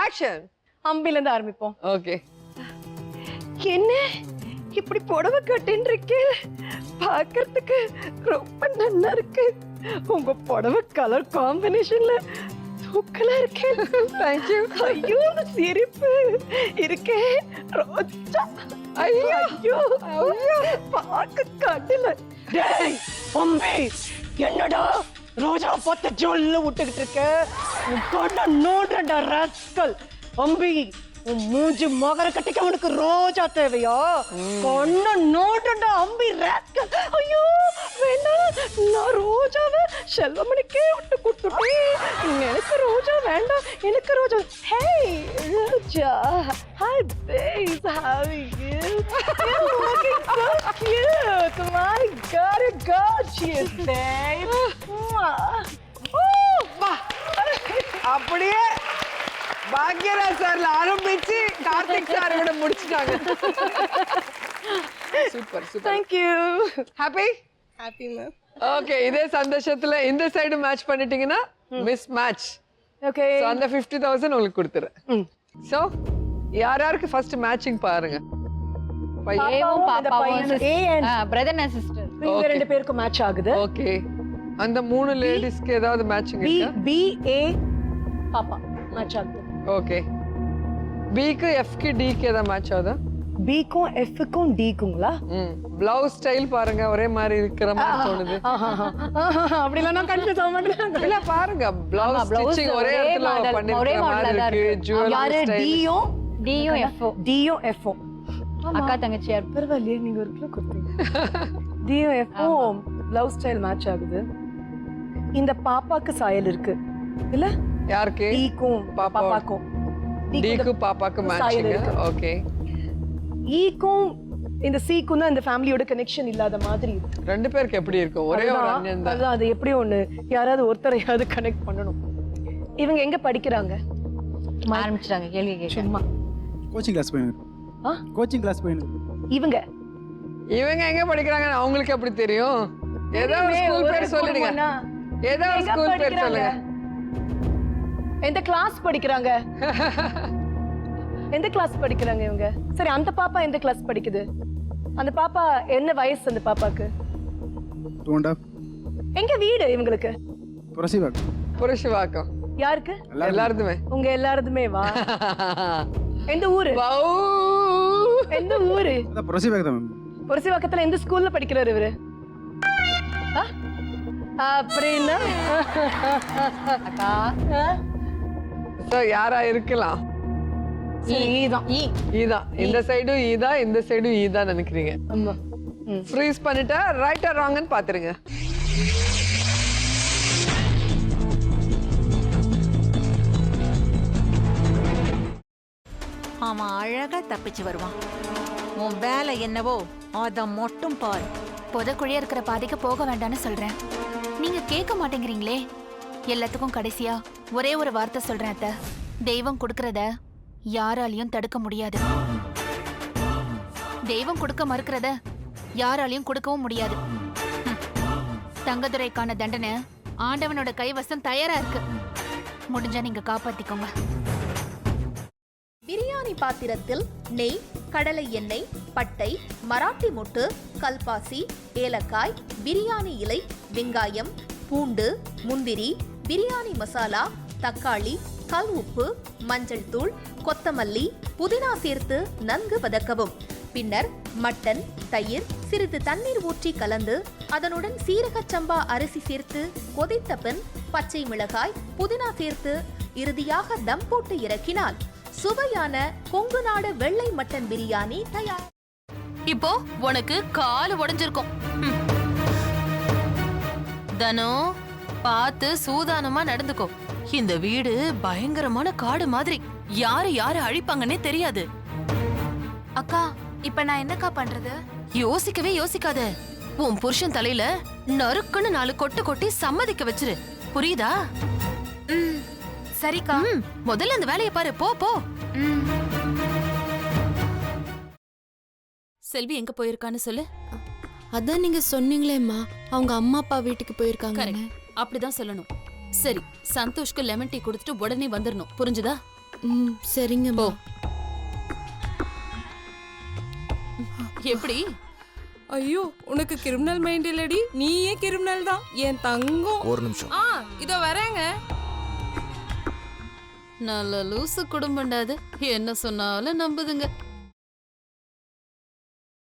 Action. அம்பில இருந்து ஆரம்பிப்போம். Okay. என்ன இப்படி புடவை கட்டின்னு இருக்கே, பார்க்கிறதுக்கு ரொம்ப நல்லா இருக்கு. உங்க புடவை கலர் காம்பினேஷன்ல தூக்கலா இருக்கே. Thank you. ஐயோ சிரிப்பு இருக்கே ரோஜா. ஐயோ ஐயோ ஐயோ பார்க்க கட்டல. டேய் அம்பி, என்னடா ரோஜா பார்த்து ஜொல்ல விட்டுக்கிட்டு இருக்க? உன் கண்ண நோடுறா ராஸ்கல். அம்பி, உன் மூஞ்சி மகர கட்டிக்க உனக்கு ரோஜா தேவையா? கண்ண நோடுறா அம்பி ராஸ்கல். ஐயோ வேண்டாம், நான் ரோஜாவை செல்வமணிக்கே விட்டு கொடுத்துட்டேன். எனக்கு ரோஜா வேண்டாம், எனக்கு ரோஜா. ஹே ரோஜா, hi babes, how are you? You're looking so cute. My God, you gorgeous, babe. அப்படியே பாக்யராஜ் சார்ல ஆரம்பிச்சு கார்த்திக் சார் விட முடிச்சிட்டாங்க. Super super. Thank you. Happy? Happy ma'am. Okay, இதே சந்தோஷத்துல இந்த சைடு மேட்ச் பண்ணிட்டீங்கன்னா மிஸ் மேட்ச். Okay. சோ அந்த 50,000 உங்களுக்கு கொடுத்துறேன். சோ யாருக்கு ஃபர்ஸ்ட் மேட்சிங் பாருங்க. ஏவும் பாப்பாவும் A and brother and sister. இவங்க ரெண்டு பேருக்கு மேட்ச் ஆகுது. ஓகே, அந்த மூணு லேடிஸ்க்கு ஏதாவது மேட்சிங் B இருக்கா? B A பாப்பா மேட்ச் ஆகுது. ஓகே, B க்கு F க்கு D க்கு ஏதாவது மேட்ச் ஆகுதா? B க்கும் F க்கும் D க்குங்களா? ப்ளவுஸ் ஸ்டைல் பாருங்க, ஒரே மாதிரி இருக்கிற மாதிரி தோணுது. அப்படி இல்ல, நான் கன்ஃபியூஸ் ஆக மாட்டேன். இல்ல பாருங்க, ப்ளவுஸ் ஸ்டிச்சிங் ஒரே இடத்துல பண்ணிருக்கிற மாதிரி இருக்கு. ஜுவல்லரி யாரு ஸ்டைல். டியும் எஃப்ஓ. Dயும் Fம். அக்கா தங்கச்சியா பரவாயில்லையே, நீங்க ஒரு கிலோ கொடுத்தீங்க. Dயும் Fம் ப்ளவுஸ் ஸ்டைல் மேட்ச் ஆகுது. இந்த பாப்பாக்கு சாயல் இருக்கு இல்ல? யாருக்கு? D க்கும் பாப்பாக்கும். D க்கு பாப்பாக்கு மேட்சிங். ஓகே. E க்கும் இந்த C க்கும் தான் இந்த ஃபேமிலியோட கனெக்ஷன் இல்லாத மாதிரி இருக்கு. ரெண்டு பேருக்கு எப்படி இருக்கும்? ஒரே ஒரு அண்ணன் தான். அதான், அது எப்படி ஒண்ணு யாராவது ஒருத்தரையாவது கனெக்ட் பண்ணணும். இவங்க எங்க படிக்கிறாங்க? ஆரம்பிச்சிட்டாங்க கேள்வி கேட்க. சும்மா கோச்சிங் கிளாஸ் போயிருக்கு. கோச்சிங் கிளாஸ் போயிருக்கு. இவங்க இவங்க எங்க படிக்கிறாங்கன்னு அவங்களுக்கு எப்படி தெரியும்? ஏதோ ஒரு ஸ்கூல் பேர் சொல்லிடுங்க. ஏதோ ஒரு ஸ்கூல் பேர் சொல்லுங்க. எந்த கிளாஸ் படிக்கிறாங்க? எந்த கிளாஸ் படிக்கிறாங்க இவங்க? சரி, அந்த பாப்பா எந்த கிளாஸ் படிக்குது? அந்த பாப்பா என்ன வயசு? அந்த பாப்பாக்கு 2.5. எங்க வீடு இவங்களுக்கு? புரசிவாக். புருஷவாக்கம். யாருக்கு? எல்லாருதுமே. உங்க எல்லாருதுமே வா. எந்த ஊரு? எந்த ஊரு? அதான் புரசிவாக் தான். புரசிவாக்கத்துல எந்த ஸ்கூல்ல படிக்கிறாரு இவரு? அப்படின்னா அக்கா சோ யாரா இருக்கலாம்? இதுதான். ஈதான். இந்த சைடும் ஈதா, இந்த சைடும் ஈதா நினைக்கிறீங்க? ஆமா. ஃப்ரீஸ் பண்ணிட்டா ரைட் ஆர் ராங்னு பாத்துருங்க. அவன் அழகா தப்பிச்சு வருவான். உன் வேலை என்னவோ அத மட்டும் பாரு. புதக்குழியா இருக்கிற பாதைக்கு போக வேண்டாம்னு சொல்றேன், நீங்க கேட்க மாட்டேங்கிறீங்களே. எல்லாத்துக்கும் கடைசியா ஒரே ஒரு வார்த்தை சொல்றேன் அத்தை. தெய்வம் கொடுக்கறத யாராலையும் தடுக்க முடியாது. தெய்வம் கொடுக்க மறுக்கிறத யாராலையும் கொடுக்கவும் முடியாது. தங்கதுரைக்கான தண்டனை ஆண்டவனோட கைவசம் தயாரா இருக்கு. முடிஞ்சா நீங்க காப்பாத்திக்கோங்க. பிரியாணி பாத்திரத்தில் நெய், கடலை எண்ணெய், பட்டை, மராட்டி மொட்டு, கல்பாசி, ஏலக்காய், பிரியாணி இலை, வெங்காயம், பூண்டு, முந்திரி, பிரியாணி மசாலா, தக்காளி, கல் உப்பு, மஞ்சள் தூள், கொத்தமல்லி, புதினா சேர்த்து நன்கு வதக்கவும். பின்னர் மட்டன், தயிர், சிறிது தண்ணீர் ஊற்றி கலந்து அதனுடன் சீரக சம்பா அரிசி சேர்த்து கொதித்த பின் பச்சை மிளகாய், புதினா சேர்த்து இறுதியாக தம் போட்டு இறக்கினால் சுவையான கொங்கு நாடு வெள்ளை மட்டன் பிரியாணி தயார். இப்போ உனக்கு கால் உடைஞ்சிருக்கும். தனோ, பார்த்து சூதானமா நடந்துக்கோ. இந்த வீடு பயங்கரமான காடு மாதிரி, யாரு யாரு அழிப்பாங்கன்னே தெரியாது. அக்கா, இப்ப நான் என்னக்கா பண்றது? யோசிக்கவே யோசிக்காத. உன் புருஷன் தலையில நறுக்குன்னு 4 கொட்டு கொட்டி சம்மதிக்க வச்சிரு. புரியுதா? சரிக்கா. முதல்ல அந்த வேலையை பாரு. போ போ. செல்வி எங்க போயிருக்கான்னு சொல்லு. அதான் நீங்க சொன்னீங்களேம்மா, அவங்க அம்மா அப்பா வீட்டுக்கு போயிருக்காங்க. அப்படிதான் சொல்லணும். சரி, சந்தோஷ்க்கு லெமன் டீ கொடுத்துட்டு உடனே வந்துடணும், புரிஞ்சுதா? சரிங்க. போ. எப்படி? ஐயோ, உனக்கு கிரிமினல் மைண்ட் இல்லடி, நீயே கிரிமினல் தான் என் தங்கம். ஒரு நிமிஷம். இதோ வரேங்க. நல்ல லூசு குடும்பம்டா அது, என்ன சொன்னாலும் நம்புதுங்க.